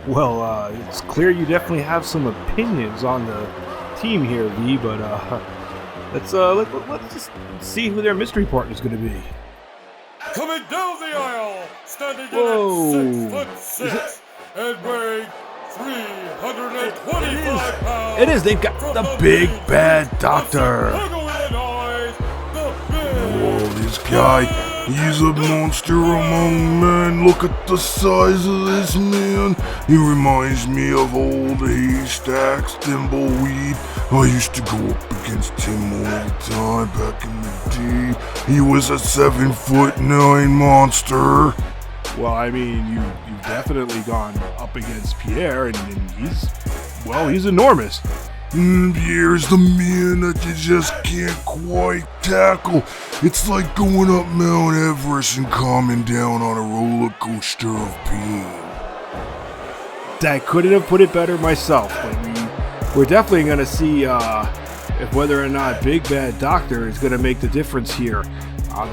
Well, it's clear you definitely have some opinions on the team here, V. But let's just see who their mystery partner is going to be. Coming down the aisle, standing Whoa. in at 6'6" and weighing 325 pounds. It is. They've got from the Big Big Bad of Doctor. Chicago, Illinois, the Oh, Big this guy, he's a monster among men. Look at the size of this man. He reminds me of old haystacks, thimbleweed. I used to go up against him all the time back in the day. He was a 7'9" monster. Well, I mean, you've definitely gone up against Pierre, and he's enormous. Here's the man that you just can't quite tackle. It's like going up Mount Everest and coming down on a roller coaster of pain. I couldn't have put it better myself, but we're definitely going to see if whether or not Big Bad Doctor is going to make the difference here.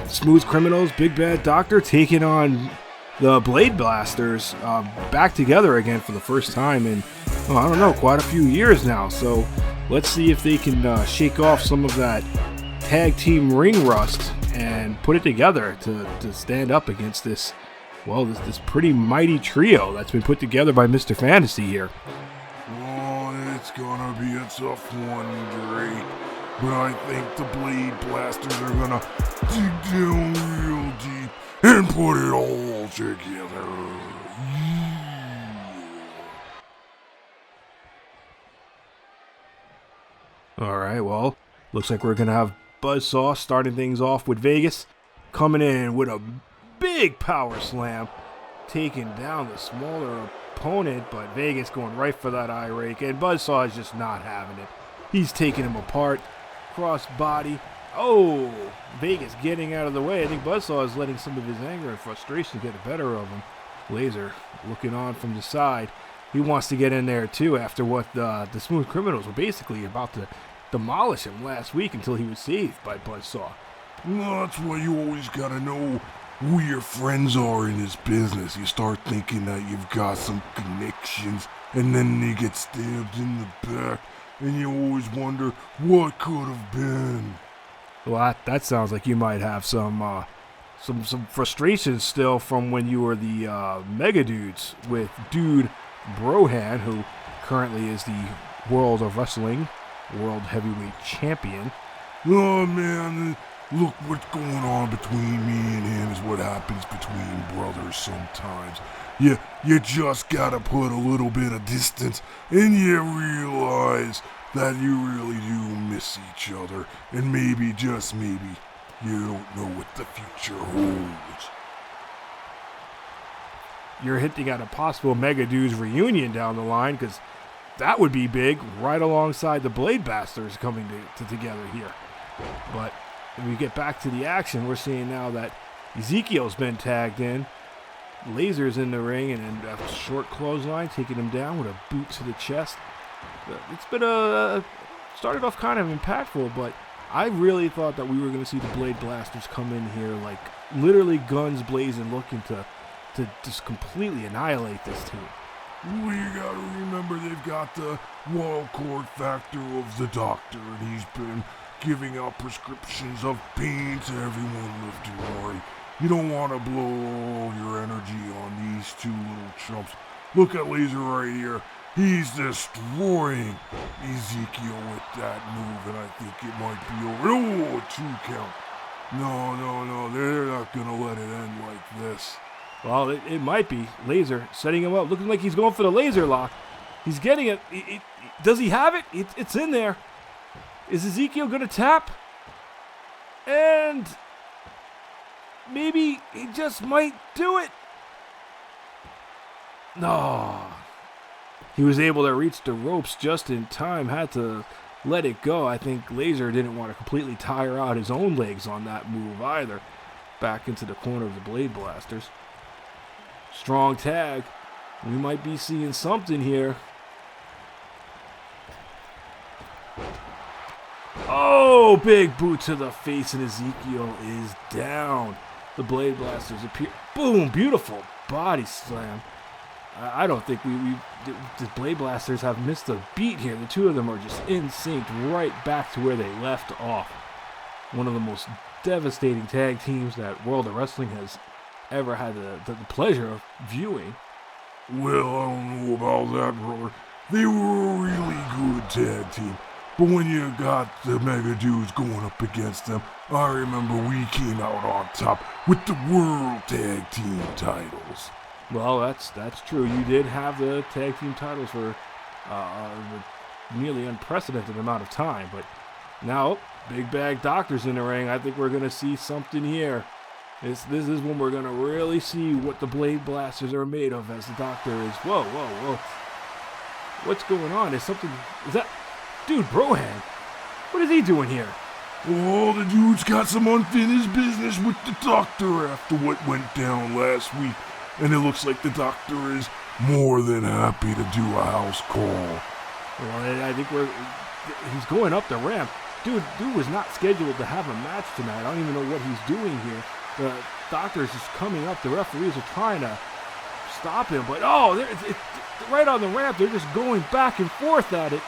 Smooth Criminals, Big Bad Doctor taking on the Blade Blasters back together again for the first time in, I don't know, quite a few years now. So let's see if they can shake off some of that tag team ring rust and put it together to stand up against this pretty mighty trio that's been put together by Mr. Fantasy here. Oh, it's gonna be a tough one, Drake. But I think the Blade Blasters are gonna dig down real deep and put it all together. Alright, well, looks like we're gonna have Buzzsaw starting things off with Vegas, coming in with a big power slam, taking down the smaller opponent, but Vegas going right for that eye rake, and Buzzsaw is just not having it. He's taking him apart, cross body. Oh, Vegas getting out of the way. I think Buzzsaw is letting some of his anger and frustration get the better of him. Laser looking on from the side. He wants to get in there too after what the Smooth Criminals were basically about to demolish him last week until he was saved by Buzzsaw. Well, that's why you always gotta know who your friends are in this business. You start thinking that you've got some connections, and then they get stabbed in the back, and you always wonder what could have been. Well, that sounds like you might have some frustration still from when you were the Mega Dudes with Dude Brohan, who currently is the World of Wrestling World Heavyweight Champion. Oh man, look what's going on between me and him is what happens between brothers sometimes. You just gotta put a little bit of distance and you realize that you really do miss each other, and maybe, just maybe, you don't know what the future holds. You're hinting at a possible Mega Dudes reunion down the line, because that would be big, right alongside the Blade Bastards coming together here. But when we get back to the action, we're seeing now that Ezekiel's been tagged in. Laser's in the ring, and a short clothesline taking him down with a boot to the chest. It's been started off kind of impactful, but I really thought that we were going to see the Blade Blasters come in here like literally guns blazing, looking to just completely annihilate this team. Well, you gotta remember they've got the wild card factor of the doctor, and he's been giving out prescriptions of pain to everyone left and right. You don't want to blow all your energy on these two little chumps. Look at Laser right here. He's destroying Ezekiel with that move, and I think it might be over. Oh, a 2 count. No, they're not going to let it end like this. Well, it might be. Laser setting him up, looking like he's going for the laser lock. He's getting it. Does he have it? It's in there. Is Ezekiel going to tap? And maybe he just might do it. No. He was able to reach the ropes just in time, had to let it go. I think Laser didn't want to completely tire out his own legs on that move either. Back into the corner of the Blade Blasters. Strong tag. We might be seeing something here. Oh! Oh, big boot to the face, and Ezekiel is down. The Blade Blasters appear. Boom, beautiful body slam. I don't think the Blade Blasters have missed a beat here. The two of them are just in sync, right back to where they left off. One of the most devastating tag teams that World of Wrestling has ever had the pleasure of viewing. Well, I don't know about that, brother. They were a really good tag team. But when you got the mega dudes going up against them, I remember we came out on top with the World Tag Team titles. Well, that's true. You did have the tag team titles for a nearly unprecedented amount of time, but now Big Bag Doctor's in the ring. I think we're gonna see something here. This is when we're gonna really see what the Blade Blasters are made of. As the Doctor is, whoa, what's going on? Is that dude Brohan? What is he doing here? Oh, the dude's got some unfinished business with the Doctor after what went down last week. And it looks like the Doctor is more than happy to do a house call. Well, I think he's going up the ramp. Dude was not scheduled to have a match tonight. I don't even know what he's doing here. The Doctor's just coming up. The referees are trying to stop him. But, right on the ramp, they're just going back and forth at it.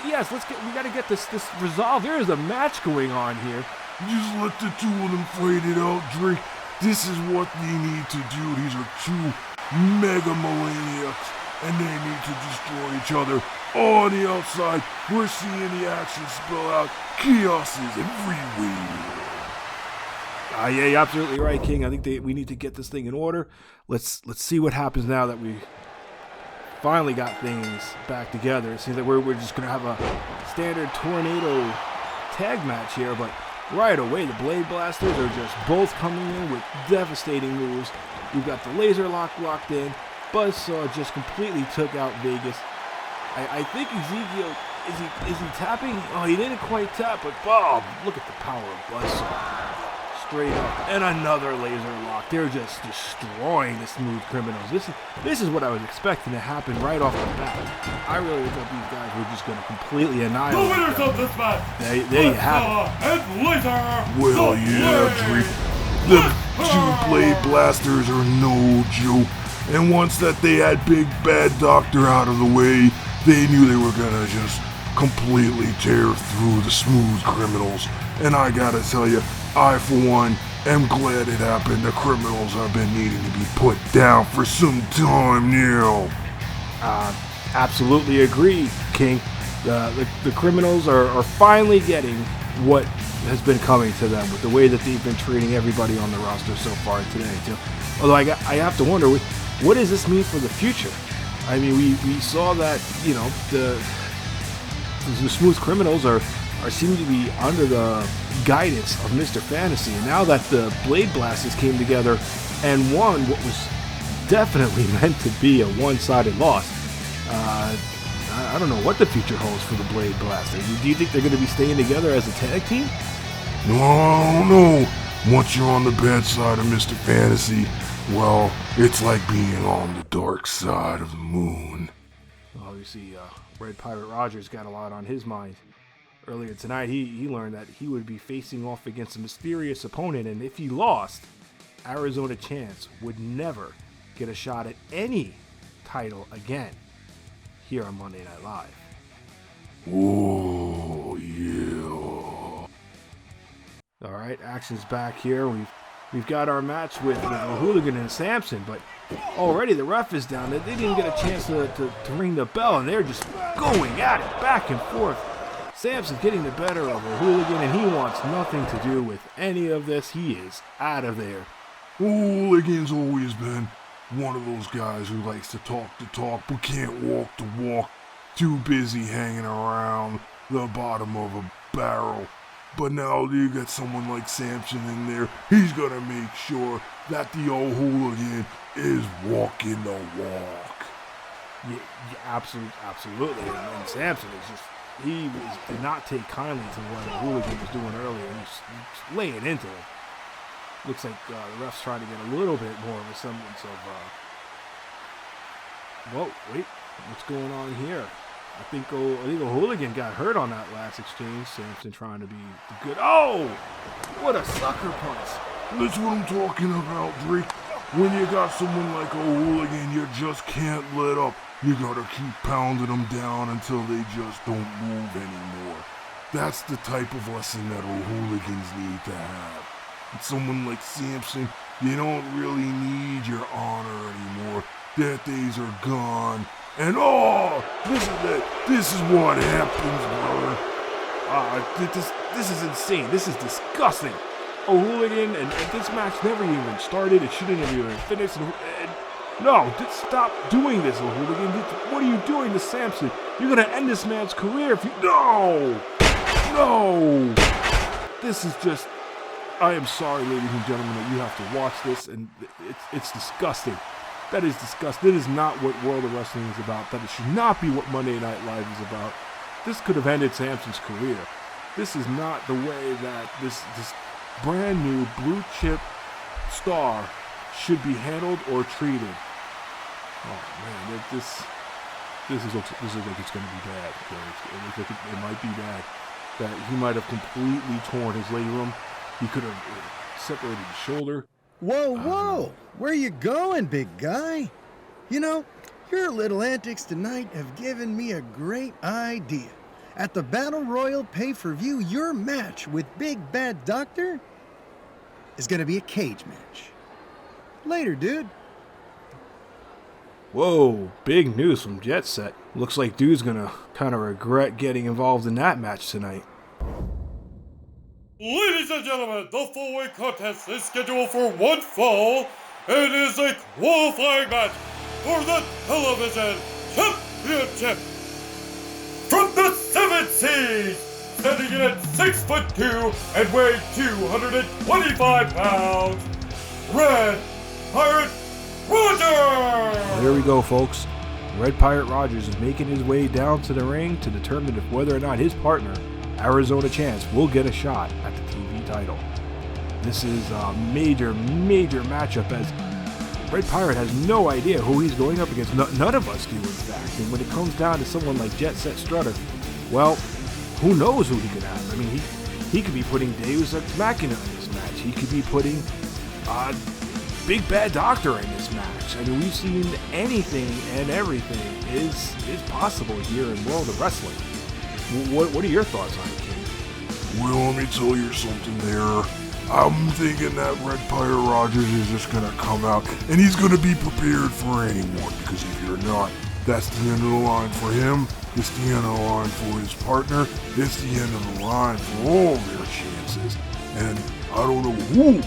Yes, we got to get this resolved. There is a match going on here. Just let the two of them fight it out, Drake. This is what they need to do. These are two mega maniacs, and they need to destroy each other. On the outside, we're seeing the action spill out. Chaos is everywhere. Yeah, you're absolutely right, King. I think we need to get this thing in order. Let's see what happens now that we finally got things back together. It seems that we're just going to have a standard tornado tag match here, but right away, the Blade Blasters are just both coming in with devastating moves. We've got the laser lock locked in. Buzzsaw just completely took out Vegas. I think Ezekiel, is he tapping? Oh, he didn't quite tap, but Bob, look at the power of Buzzsaw. Straight up. And another laser lock. They're just destroying the Smooth Criminals. This is what I was expecting to happen right off the bat. I really thought these guys were just going to completely annihilate The winners them. of this match, There you have it. and Laser. Well, yeah, Drake. The two Blade Blasters are no joke. And once that they had Big Bad Doctor out of the way, they knew they were gonna just completely tear through the Smooth Criminals. And I gotta tell you, I, for one, am glad it happened. The Criminals have been needing to be put down for some time now. Absolutely agree, King. The Criminals are finally getting what has been coming to them with the way that they've been treating everybody on the roster so far today. Too. Although I have to wonder, what does this mean for the future? I mean, we saw that, the Smooth Criminals are seeming to be under the guidance of Mr. Fantasy. And now that the Blade Blasters came together and won what was definitely meant to be a one-sided loss, I don't know what the future holds for the Blade Blasters. Do you think they're going to be staying together as a tag team? No. Once you're on the bad side of Mr. Fantasy, well, it's like being on the dark side of the moon. Well, you see, Red Pirate Rogers got a lot on his mind. Earlier tonight, he learned that he would be facing off against a mysterious opponent, and if he lost, Arizona Chance would never get a shot at any title again here on Monday Night Live. Oh, yeah. All right, action's back here. We've got our match with Hooligan and Samson, but already the ref is down. They didn't get a chance to ring the bell, and they're just going at it back and forth. Samson getting the better of a Hooligan, and he wants nothing to do with any of this. He is out of there. Hooligan's always been one of those guys who likes to talk but can't walk the walk. Too busy hanging around the bottom of a barrel. But now you got someone like Samson in there. He's gonna make sure that the old Hooligan is walking the walk. Yeah, absolutely. And Samson is just, did not take kindly to what the Hooligan was doing earlier. He's laying into him. Looks like the ref's trying to get a little bit more of a semblance of, whoa, wait, what's going on here? I think O'Hooligan got hurt on that last exchange. Samson trying to be good. Oh! What a sucker punch. That's what I'm talking about, Drake. When you got someone like O'Hooligan, you just can't let up. You gotta keep pounding them down until they just don't move anymore. That's the type of lesson that O'Hooligans need to have. And someone like Samson, you don't really need your honor anymore. That days are gone. And oh, this is it. This is what happens, brother. This is insane. This is disgusting. O'Hooligan and this match never even started. It shouldn't have even finished. No, stop doing this, O'Hooligan. What are you doing to Samson? You're going to end this man's career if you... No! No! This is just... I am sorry, ladies and gentlemen, that you have to watch this, and it's disgusting. That is disgusting. That is not what World of Wrestling is about. That should not be what Monday Night Live is about. This could have ended Samson's career. This is not the way that this brand new blue chip star should be handled or treated. Oh man, this looks like it's going to be bad. It looks like it might be bad. That he might have completely torn his labrum. He could have separated his shoulder. Whoa! Where you going, big guy? You know, your little antics tonight have given me a great idea. At the Battle Royal pay-per-view, your match with Big Bad Doctor is gonna be a cage match. Later, dude. Whoa, big news from Jet Set. Looks like dude's gonna kind of regret getting involved in that match tonight. Ladies and gentlemen, the full-weight contest is scheduled for one fall. It is a qualifying match for the Television Championship. From the 7 Seas, standing in at 6'2" and weighing 225 pounds, Red Pirate Rogers! There we go, folks. Red Pirate Rogers is making his way down to the ring to determine if whether or not his partner, Arizona Chance, will get a shot at the TV title. This is a major matchup as Red Pirate has no idea who he's going up against. None of us do, in fact. And when it comes down to someone like Jet Set Strutter, well, who knows who he could have? I mean, he could be putting Deus Ex Machina in this match. He could be putting Big Bad Doctor in this match. I mean, we've seen anything and everything is possible here in World of Wrestling. What are your thoughts on it, King? Well, let me tell you something there. I'm thinking that Red Pirate Rogers is just going to come out and he's going to be prepared for anyone, because if you're not, that's the end of the line for him. It's the end of the line for his partner. It's the end of the line for all their chances. And I don't know who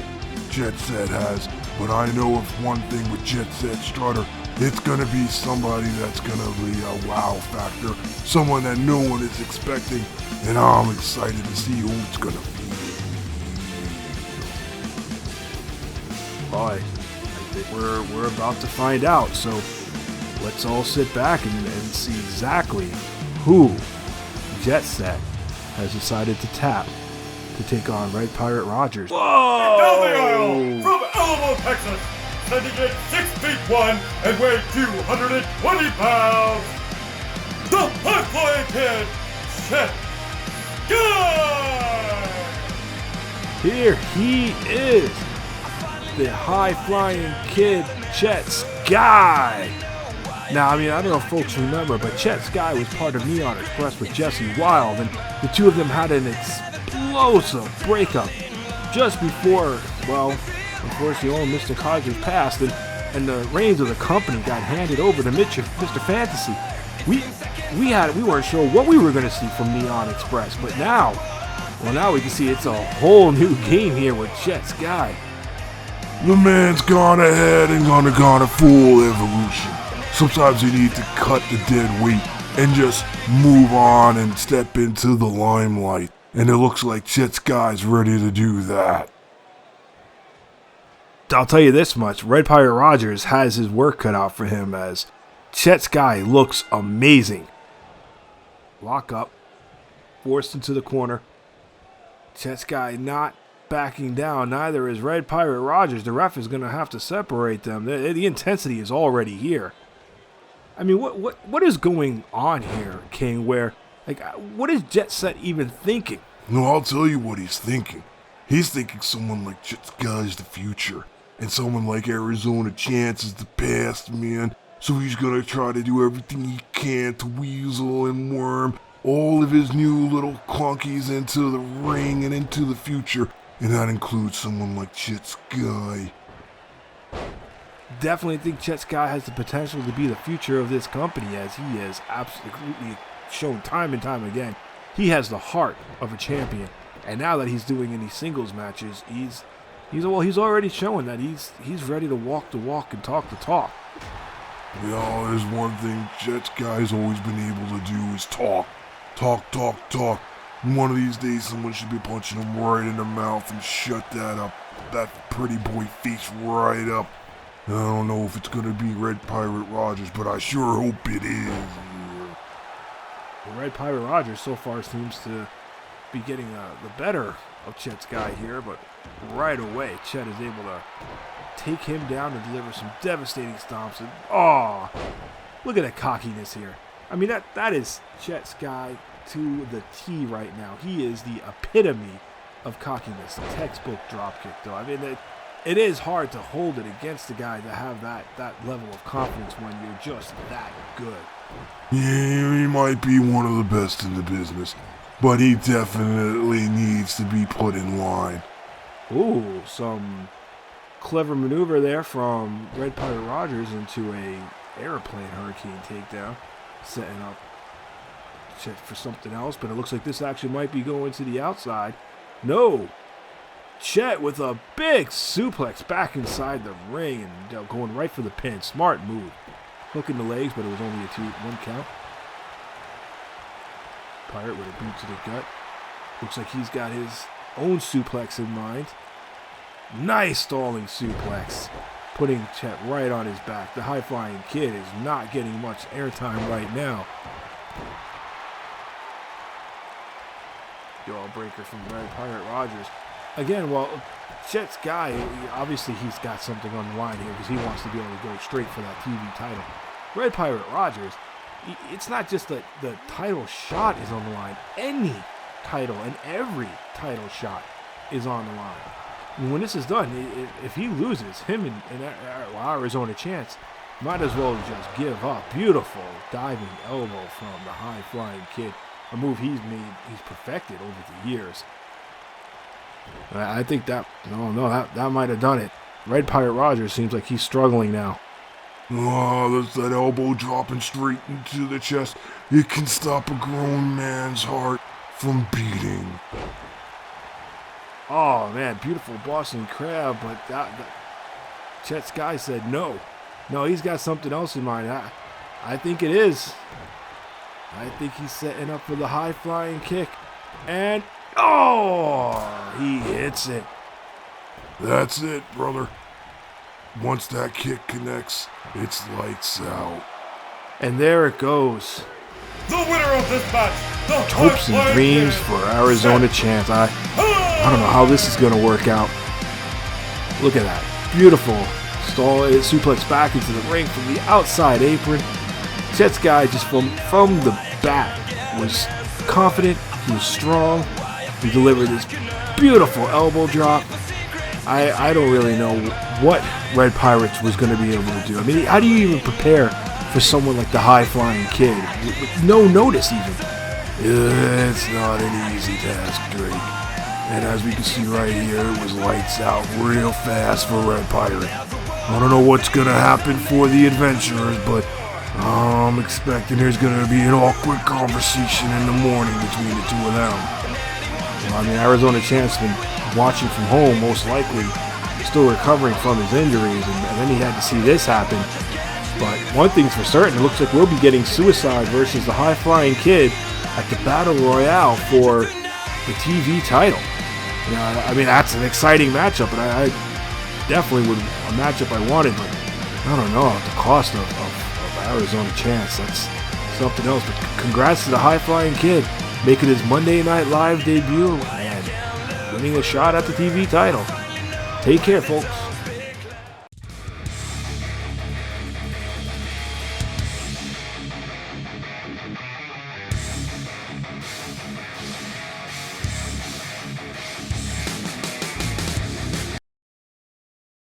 Jet Set has, but I know of one thing with Jet Set Strutter. It's going to be somebody that's going to be a wow factor, someone that no one is expecting, and I'm excited to see who it's going to be. Well, I think we're about to find out, so let's all sit back and see exactly who Jet Set has decided to tap to take on Red Pirate Rogers. Whoa! Down the aisle from Alamo, Texas, standing at 6'1" and weighing 220 pounds, the high-flying kid, Chet Guy! Here he is, the high-flying kid, Chet Sky. Now, I mean, I don't know if folks remember, but Chet Sky was part of Neon Express with Jesse Wilde, and the two of them had an explosive breakup just before, well, unfortunately, old Mr. Codger passed, and the reins of the company got handed over to Mr. Fantasy. We weren't sure what we were going to see from Neon Express, but now we can see it's a whole new game here with Chet Sky. The man's gone ahead and gone a full evolution. Sometimes you need to cut the dead weight and just move on and step into the limelight. And it looks like Chet Sky's ready to do that. I'll tell you this much, Red Pirate Rogers has his work cut out for him as Chet Sky looks amazing. Lock up, forced into the corner. Chet Sky not backing down, neither is Red Pirate Rogers. The ref is going to have to separate them. The intensity is already here. I mean, what is going on here, King? Where, like, what is Jet Set even thinking? No, I'll tell you what he's thinking. He's thinking someone like Jet Guy is the future, and someone like Arizona Chance is the past, man. So he's gonna try to do everything he can to weasel and worm all of his new little clunkies into the ring and into the future, and that includes someone like Jet Guy. Definitely think Jet Sky has the potential to be the future of this company, as he has absolutely shown time and time again. He has the heart of a champion, and now that he's doing any singles matches, he's already showing that he's ready to walk the walk and talk the talk. Yeah, there's one thing Jet Guy's always been able to do is talk. Talk, talk, talk. One of these days someone should be punching him right in the mouth and shut that pretty boy face right up. I don't know if it's gonna be Red Pirate Rogers, but I sure hope it is. Red Pirate Rogers so far seems to be getting the better of Chet's guy here, but right away Chet is able to take him down and deliver some devastating stomps. And look at that cockiness here. I mean, that is Chet's guy to the T right now. He is the epitome of cockiness. Textbook dropkick, though. I mean, it is hard to hold it against a guy to have that level of confidence when you're just that good. Yeah, he might be one of the best in the business, but he definitely needs to be put in line. Ooh, some clever maneuver there from Red Pirate Rogers into a airplane hurricane takedown, setting up Chet for something else, but it looks like this actually might be going to the outside. No! Chet with a big suplex back inside the ring and going right for the pin. Smart move. Hooking the legs, but it was only a 1 count. Pirate with a boot to the gut. Looks like he's got his own suplex in mind. Nice stalling suplex. Putting Chet right on his back. The high-flying kid is not getting much airtime right now. Jawbreaker from Red Pirate Rogers. Again, well, Chet's guy, obviously he's got something on the line here because he wants to be able to go straight for that TV title. Red Pirate Rogers, it's not just that the title shot is on the line. Any title and every title shot is on the line. And when this is done, if he loses, him and Arizona Chance might as well just give up. Beautiful diving elbow from the high-flying kid. A move he's perfected over the years. I think that might have done it. Red Pirate Rogers seems like he's struggling now. Oh, that's that elbow dropping straight into the chest. It can stop a grown man's heart from beating. Oh man, beautiful Boston Crab, but Chet's guy said no. No, he's got something else in mind. I think it is. I think he's setting up for the high-flying kick. And, he hits it. That's it, brother. Once that kick connects, it's lights out. And there it goes. The winner of this match, the Hopes and dreams for Arizona Chance. I don't know how this is going to work out. Look at that. Beautiful suplex back into the ring from the outside apron. Chet's guy just from the back was confident. He was strong. He delivered this beautiful elbow drop. I don't really know what Red Pirates was going to be able to do. I mean, how do you even prepare for someone like the high-flying kid with no notice even? It's not an easy task, Drake. And as we can see right here, it was lights out real fast for Red Pirate. I don't know what's going to happen for the adventurers, but I'm expecting there's going to be an awkward conversation in the morning between the two of them. Well, I mean, Arizona Chance been watching from home, most likely still recovering from his injuries, and then he had to see this happen. But one thing's for certain, it looks like we'll be getting Suicide versus the High-Flying Kid at the Battle Royale for the TV title. You know, I mean, that's an exciting matchup, and I definitely would a matchup I wanted, but I don't know, at the cost of Arizona Chance, that's something else. But congrats to the High-Flying Kid making his Monday Night Live debut and winning a shot at the TV title. Take care, folks.